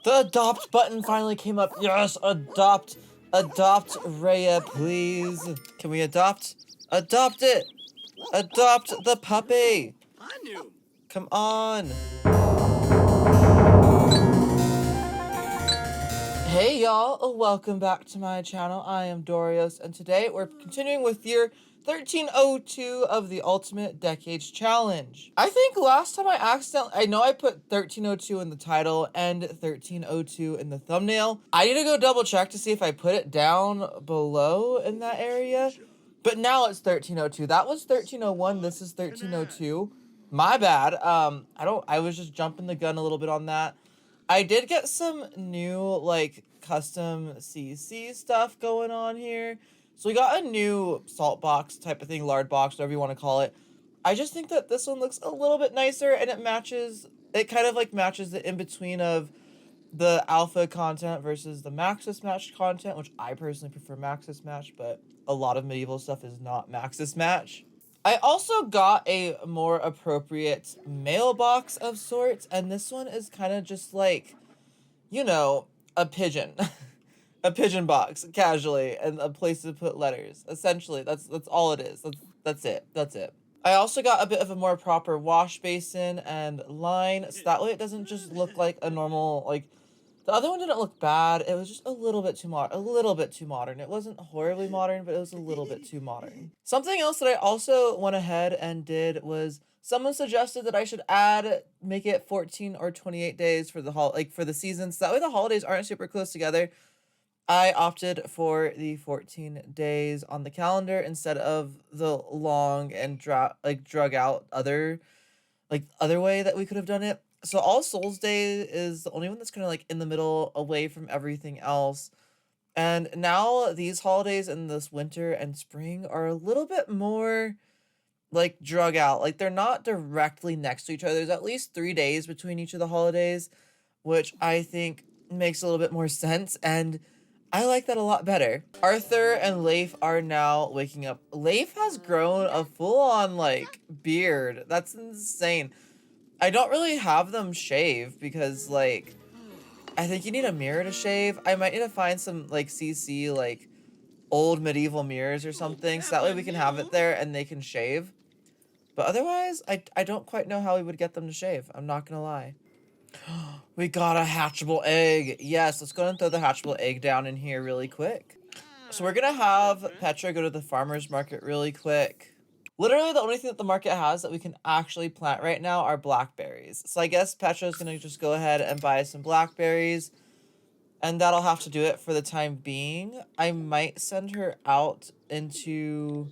The adopt button finally came up. Yes, adopt. Adopt Rhea, please. Can we adopt? Adopt it. Adopt the puppy. Come on. Hey y'all, welcome back to my channel. I am Dorios, and today we're continuing with year 1302 of the Ultimate Decades Challenge. I think last time I know I put 1302 in the title and 1302 in the thumbnail. I need to go double check to see if I put it down below in that area. But now it's 1302. That was 1301. This is 1302. My bad. I was just jumping the gun a little bit on that. I did get some new, like, custom CC stuff going on here. So we got a new salt box type of thing, lard box, whatever you want to call it. I just think that this one looks a little bit nicer, and it kind of, like, matches the in-between of the alpha content versus the Maxis Match content, which I personally prefer Maxis Match, but a lot of medieval stuff is not Maxis Match. I also got a more appropriate mailbox of sorts, and this one is kind of just like, you know, a pigeon. A pigeon box, casually, and a place to put letters. Essentially, that's all it is. That's it. I also got a bit of a more proper wash basin and line, so that way it doesn't just look like a normal, like, the other one didn't look bad. It was just a little bit too modern. It wasn't horribly modern, but it was a little bit too modern. Something else that I also went ahead and did was someone suggested that I should make it 14 or 28 days for the seasons. So that way the holidays aren't super close together. I opted for the 14 days on the calendar instead of the long and drug out other way that we could have done it. So All Souls Day is the only one that's kind of like in the middle, away from everything else. And now these holidays in this winter and spring are a little bit more like drug out. Like, they're not directly next to each other. There's at least 3 days between each of the holidays, which I think makes a little bit more sense, and I like that a lot better. Arthur and Leif are now waking up. Leif has grown a full-on, like, beard. That's insane. I don't really have them shave because, like, I think you need a mirror to shave. I might need to find some, like, CC, like, old medieval mirrors or something, so that way we can have it there and they can shave. But otherwise, I don't quite know how we would get them to shave. I'm not gonna lie. We got a hatchable egg. Yes, let's go and throw the hatchable egg down in here really quick. So we're gonna have Petra go to the farmer's market really quick. Literally, the only thing that the market has that we can actually plant right now are blackberries. So I guess Petra's gonna just go ahead and buy some blackberries, and that'll have to do it for the time being. I might send her out into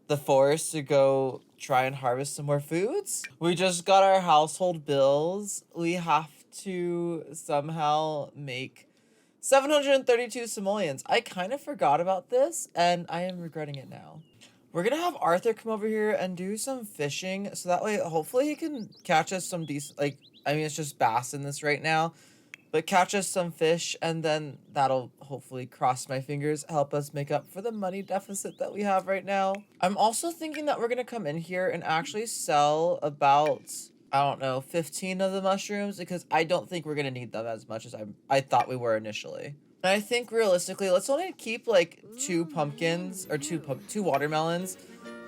the forest to go try and harvest some more foods. We just got our household bills. We have to somehow make 732 simoleons. I kind of forgot about this, and I am regretting it now. We're gonna have Arthur come over here and do some fishing, so that way hopefully he can catch us some decent, like, I mean, it's just bass in this right now, but catch us some fish, and then that'll hopefully, cross my fingers, help us make up for the money deficit that we have right now. I'm also thinking that we're gonna come in here and actually sell about, I don't know, 15 of the mushrooms, because I don't think we're gonna need them as much as I thought we were initially. And I think realistically, let's only keep like 2 pumpkins or 2 watermelons.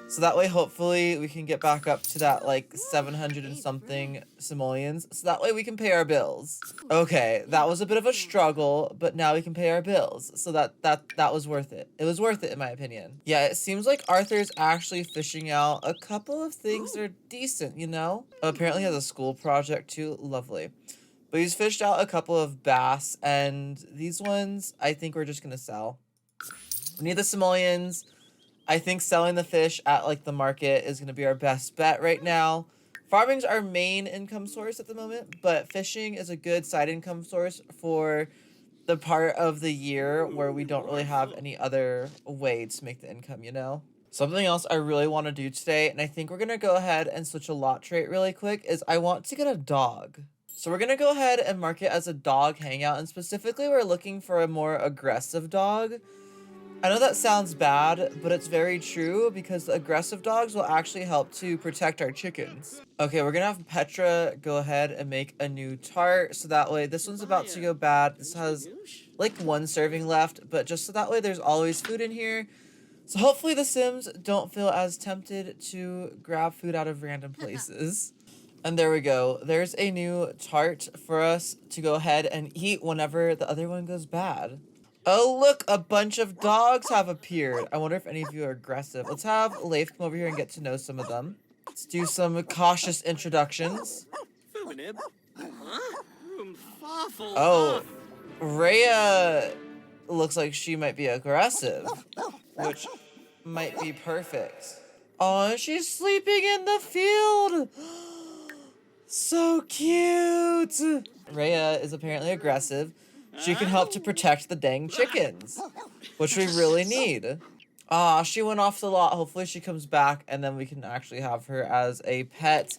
So that way, hopefully, we can get back up to that, like, 700 and something simoleons. So that way we can pay our bills. Okay, that was a bit of a struggle, but now we can pay our bills. So that was worth it. It was worth it, in my opinion. Yeah, it seems like Arthur's actually fishing out a couple of things that are decent, you know? Apparently he has a school project, too. Lovely. But he's fished out a couple of bass, and these ones, I think we're just gonna sell. We need the simoleons. I think selling the fish at, like, the market is going to be our best bet right now. Farming's our main income source at the moment, but fishing is a good side income source for the part of the year where we don't really have any other way to make the income, you know? Something else I really want to do today, and I think we're going to go ahead and switch a lot trait really quick, is I want to get a dog. So we're going to go ahead and mark it as a dog hangout, and specifically we're looking for a more aggressive dog. I know that sounds bad, but it's very true because the aggressive dogs will actually help to protect our chickens. Okay, we're gonna have Petra go ahead and make a new tart, so that way this one's about to go bad. This has like one serving left, but just so that way there's always food in here. So hopefully the Sims don't feel as tempted to grab food out of random places. And there we go. There's a new tart for us to go ahead and eat whenever the other one goes bad. Oh, look, a bunch of dogs have appeared. I wonder if any of you are aggressive. Let's have Leif come over here and get to know some of them. Let's do some cautious introductions. Oh, Rhea looks like she might be aggressive, which might be perfect. Oh, she's sleeping in the field. So cute. Rhea is apparently aggressive. She can help to protect the dang chickens, which we really need. Ah, she went off the lot. Hopefully she comes back and then we can actually have her as a pet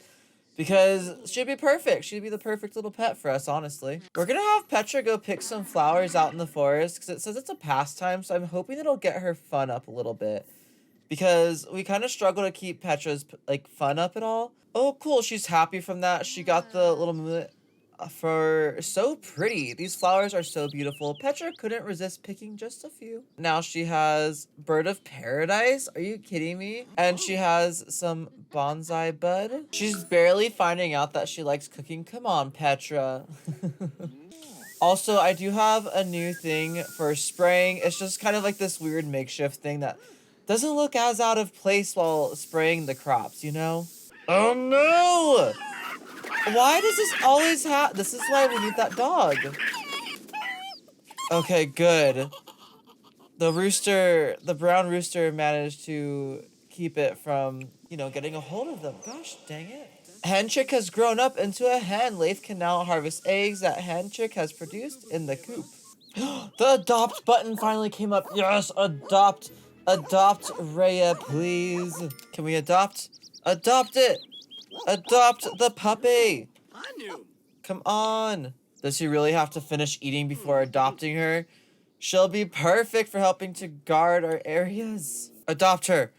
because she'd be perfect. She'd be the perfect little pet for us, honestly. We're gonna have Petra go pick some flowers out in the forest because it says it's a pastime, so I'm hoping it'll get her fun up a little bit because we kind of struggle to keep Petra's like fun up at all. Oh, cool. She's happy from that. She got the little movement for so pretty. These flowers are so beautiful. Petra couldn't resist picking just a few. Now she has Bird of Paradise. Are you kidding me? And she has some bonsai bud. She's barely finding out that she likes cooking. Come on, Petra. Also, I do have a new thing for spraying. It's just kind of like this weird makeshift thing that doesn't look as out of place while spraying the crops, you know? Oh no! Why does this always happen? This is why we need that dog. Okay, good. The brown rooster managed to keep it from, getting a hold of them. Gosh, dang it. Hen chick has grown up into a hen. Leif can now harvest eggs that hen chick has produced in the coop. The adopt button finally came up. Yes, adopt. Adopt Rhea, please. Can we adopt? Adopt it. Adopt the puppy. Come on. Does he really have to finish eating before adopting her? She'll be perfect for helping to guard our areas. Adopt her.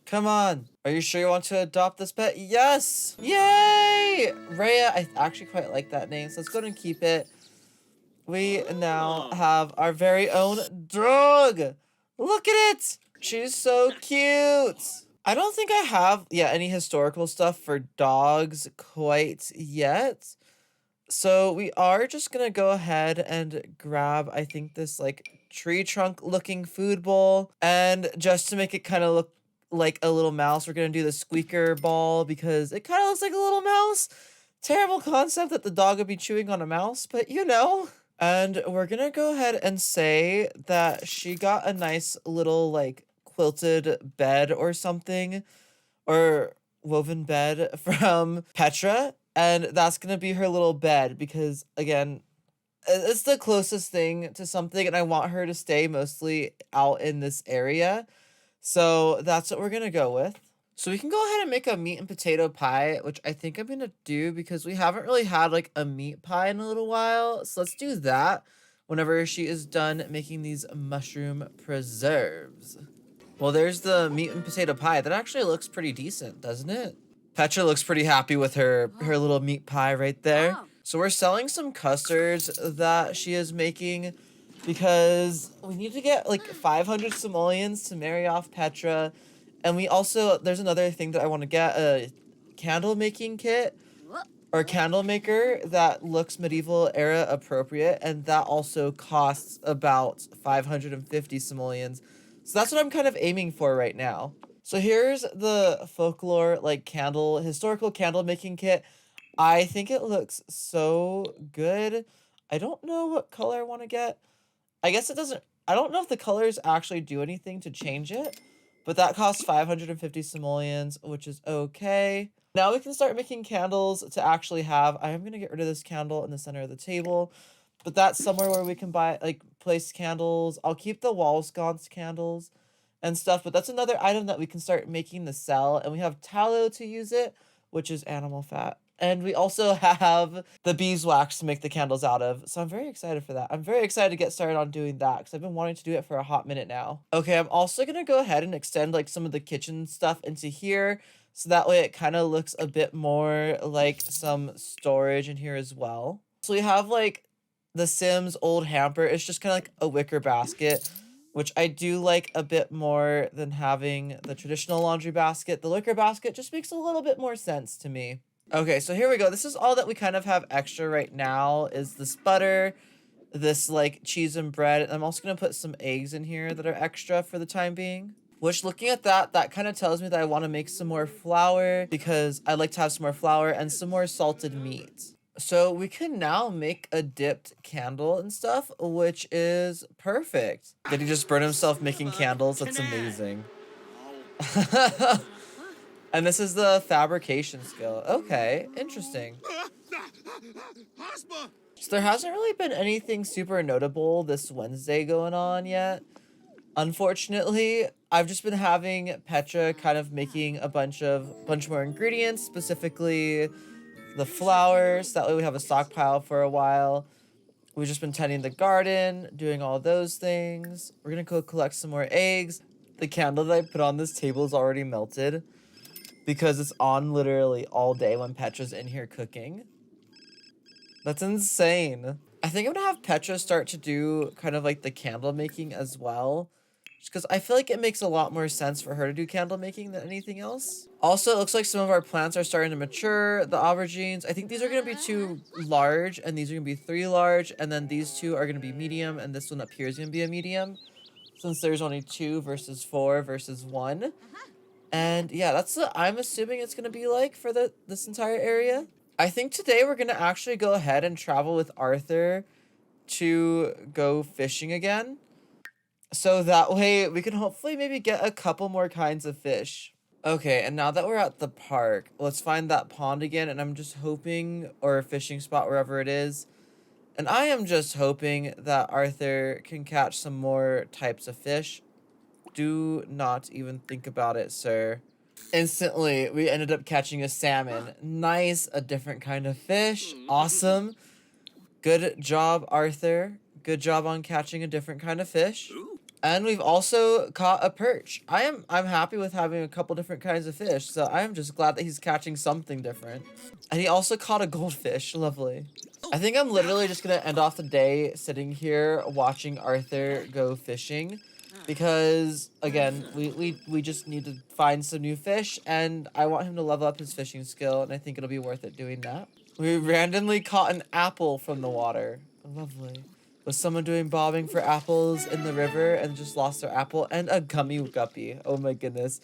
Come on. Are you sure you want to adopt this pet? Yes! Yay! Rhea, I actually quite like that name, so let's go ahead and keep it. We now have our very own dog. Look at it! She's so cute. I don't think I have, any historical stuff for dogs quite yet. So we are just gonna go ahead and grab, I think, this like tree trunk looking food bowl. And just to make it kind of look like a little mouse, we're gonna do the squeaker ball because it kind of looks like a little mouse. Terrible concept that the dog would be chewing on a mouse, but you know. And we're gonna go ahead and say that she got a nice little like quilted bed or something, or woven bed from Petra. And that's gonna be her little bed because, again, it's the closest thing to something, and I want her to stay mostly out in this area. So that's what we're gonna go with. So we can go ahead and make a meat and potato pie, which I think I'm gonna do because we haven't really had like a meat pie in a little while. So let's do that whenever she is done making these mushroom preserves. Well, there's the meat and potato pie. That actually looks pretty decent, doesn't it? Petra looks pretty happy with her little meat pie right there. So we're selling some custards that she is making because we need to get like 500 simoleons to marry off Petra. And we also, there's another thing that I want to get, a candle making kit or candle maker that looks medieval era appropriate. And that also costs about 550 simoleons. So that's what I'm kind of aiming for right now. So here's the folklore, like historical candle making kit. I think it looks so good. I don't know what color I want to get. I guess it doesn't, I don't know if the colors actually do anything to change it, but that costs 550 simoleons, which is okay. Now we can start making candles to actually have. I am going to get rid of this candle in the center of the table, but that's somewhere where we can buy, like, place candles. I'll keep the wall sconce candles and stuff, but that's another item that we can start making the sell, and we have tallow to use it, which is animal fat. And we also have the beeswax to make the candles out of. So I'm very excited for that. I'm very excited to get started on doing that because I've been wanting to do it for a hot minute now. Okay, I'm also going to go ahead and extend like some of the kitchen stuff into here. So that way it kind of looks a bit more like some storage in here as well. So we have like the Sims old hamper. It's just kind of like a wicker basket, which I do like a bit more than having the traditional laundry basket. The wicker basket just makes a little bit more sense to me. Okay, so here we go. This is all that we kind of have extra right now is this butter, this like cheese and bread. I'm also going to put some eggs in here that are extra for the time being. Which, looking at that, that kind of tells me that I want to make some more flour because I like to have some more flour and some more salted meat. So we can now make a dipped candle and stuff, which is perfect. Did he just burn himself making candles? That's amazing. And this is the fabrication skill. Okay, interesting. So there hasn't really been anything super notable this Wednesday going on yet. Unfortunately, I've just been having Petra kind of making a bunch more ingredients, specifically the flowers. That way we have a stockpile for a while. We've just been tending the garden, doing all those things. We're gonna go collect some more eggs. The candle that I put on this table is already melted because it's on literally all day when Petra's in here cooking. That's insane. I think I'm gonna have Petra start to do kind of like the candle making as well. Just because I feel like it makes a lot more sense for her to do candle making than anything else. Also, it looks like some of our plants are starting to mature. The aubergines, I think these are going to be 2 large, and these are going to be 3 large, and then these 2 are going to be medium, and this one up here is going to be a medium. Since there's only 2 versus 4 versus 1. And yeah, that's what I'm assuming it's going to be like for this entire area. I think today we're going to actually go ahead and travel with Arthur to go fishing again. So that way we can hopefully maybe get a couple more kinds of fish. Okay, and now that we're at the park, let's find that pond again. And I'm just hoping, or a fishing spot, wherever it is. And I am just hoping that Arthur can catch some more types of fish. Do not even think about it, sir. Instantly, we ended up catching a salmon. Nice, a different kind of fish. Awesome. Good job, Arthur. Good job on catching a different kind of fish. And we've also caught a perch. I'm happy with having a couple different kinds of fish, so I'm just glad that he's catching something different. And he also caught a goldfish. Lovely. I think I'm literally just gonna end off the day sitting here watching Arthur go fishing. Because, again, we just need to find some new fish, and I want him to level up his fishing skill, and I think it'll be worth it doing that. We randomly caught an apple from the water. Lovely. Was someone doing bobbing for apples in the river and just lost their apple? And a gummy guppy. Oh my goodness.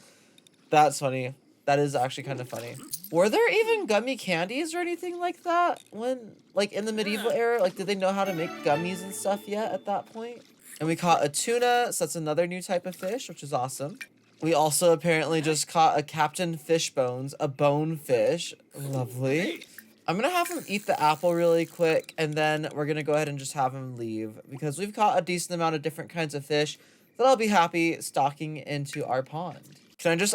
That's funny. That is actually kind of funny. Were there even gummy candies or anything like that when, like, in the medieval era? Like, did they know how to make gummies and stuff yet at that point? And we caught a tuna, so that's another new type of fish, which is awesome. We also apparently just caught a Captain Fishbones, a bonefish. Lovely. I'm gonna have him eat the apple really quick, and then we're gonna go ahead and just have him leave, because we've caught a decent amount of different kinds of fish that I'll be happy stocking into our pond.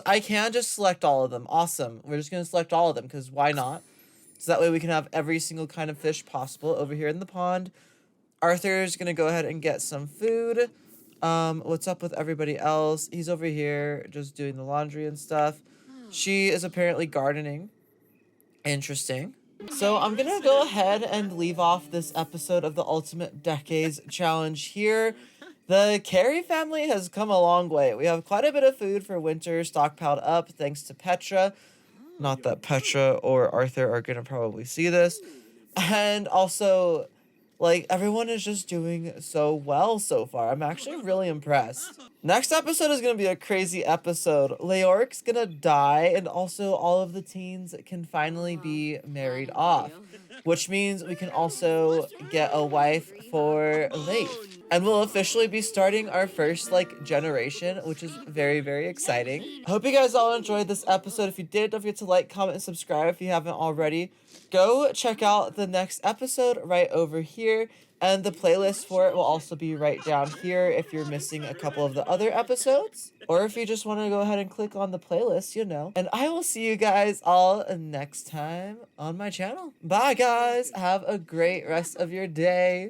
I can just select all of them. Awesome. We're just gonna select all of them, because why not? So that way we can have every single kind of fish possible over here in the pond. Arthur's gonna go ahead and get some food. What's up with everybody else? He's over here just doing the laundry and stuff. She is apparently gardening. Interesting. So I'm gonna go ahead and leave off this episode of the Ultimate Decades Challenge here. The Carey family has come a long way. We have quite a bit of food for winter stockpiled up thanks to Petra. Not that Petra or Arthur are gonna probably see this. And also, like, everyone is just doing so well so far. I'm actually really impressed. Next episode is going to be a crazy episode. Leoric's going to die, and also all of the teens can finally be married off. Which means we can also get a wife for Leif. And we'll officially be starting our first, like, generation, which is very, very exciting. I hope you guys all enjoyed this episode. If you did, don't forget to like, comment, and subscribe if you haven't already. Go check out the next episode right over here. And the playlist for it will also be right down here if you're missing a couple of the other episodes, or if you just want to go ahead and click on the playlist, you know. And I will see you guys all next time on my channel. Bye, guys. Have a great rest of your day.